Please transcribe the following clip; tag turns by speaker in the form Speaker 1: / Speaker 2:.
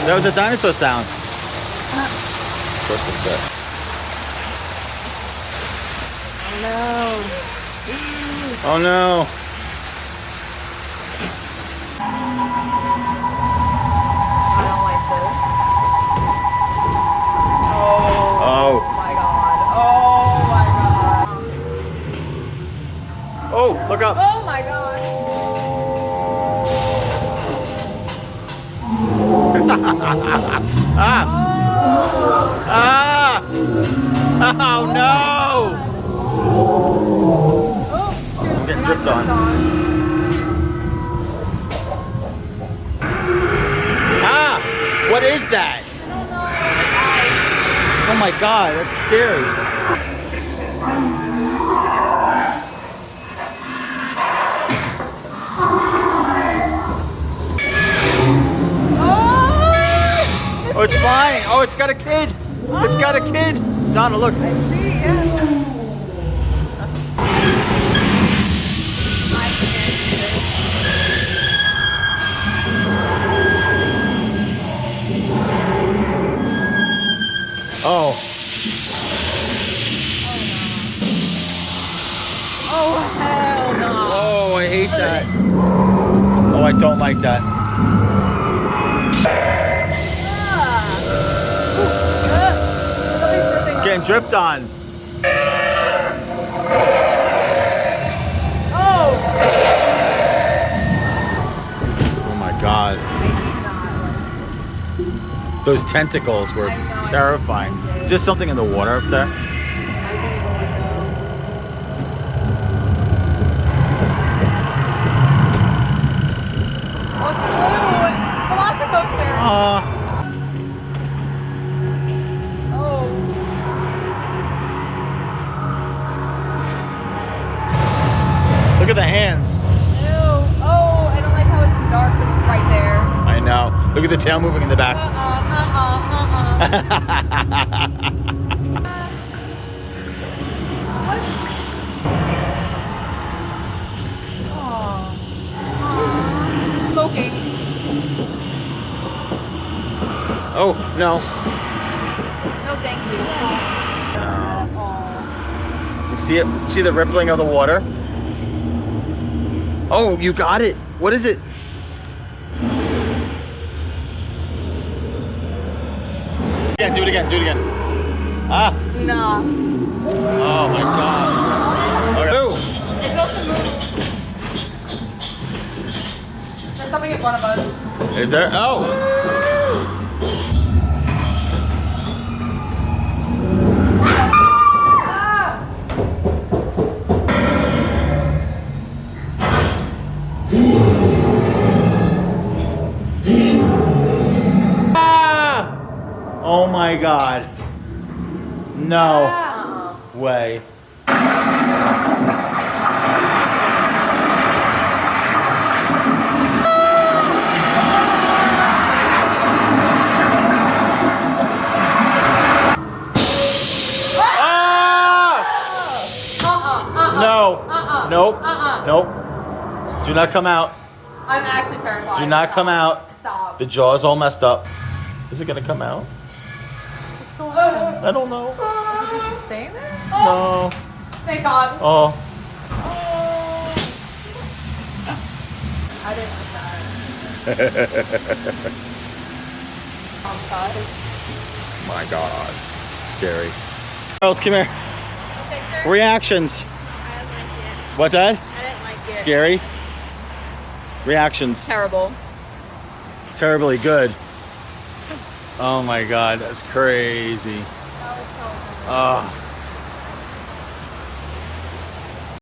Speaker 1: That was a dinosaur sound. Oh no.
Speaker 2: I don't like this.
Speaker 1: Oh.
Speaker 2: My God. Oh my God.
Speaker 1: Oh, look up.
Speaker 2: Oh my God.
Speaker 1: Ah. Ah. Oh no. I'm getting dripped on. Ah! What is that? Oh my God, that's scary. Oh, it's flying. Oh, it's got a kid. It's got a kid. Donna, look.
Speaker 2: I see, yes.
Speaker 1: Oh.
Speaker 2: Oh, hell no.
Speaker 1: Oh, I hate that. Oh, I don't like that. Getting dripped on.
Speaker 2: Oh
Speaker 1: my God. Those tentacles were terrifying. Is there something in the water up there?
Speaker 2: Oh, it's blue. Velocicoaster. Oh.
Speaker 1: Look at the hands.
Speaker 2: Ew. Oh, I don't like how it's in dark, but it's right there.
Speaker 1: I know. Look at the tail moving in the back.
Speaker 2: What? Smoking.
Speaker 1: Oh, no.
Speaker 2: No, thank you.
Speaker 1: You see it? See the rippling of the water? Oh, you got it. What is it? Yeah, do it again. Do it again. Ah.
Speaker 2: Nah.
Speaker 1: Oh my God. Okay. Ooh.
Speaker 2: It's supposed to move. There's something in front of us.
Speaker 1: Is there? Oh. Oh my God. No way. No. Nope. Nope. Do not come out.
Speaker 2: I'm actually terrified.
Speaker 1: Do not come out.
Speaker 2: Stop.
Speaker 1: The jaw's all messed up. Is it gonna come out?
Speaker 2: What's going on?
Speaker 1: I don't know.
Speaker 2: Did it just stay there?
Speaker 1: No.
Speaker 2: Thank God.
Speaker 1: Oh.
Speaker 2: I didn't like that.
Speaker 1: My God. Scary. Girls, come here. Reactions.
Speaker 3: I didn't like it.
Speaker 1: What's that?
Speaker 3: I didn't like it.
Speaker 1: Scary. Reactions.
Speaker 2: Terrible.
Speaker 1: Terribly good. Oh my God, that's crazy.
Speaker 2: That was so good.
Speaker 1: Oh.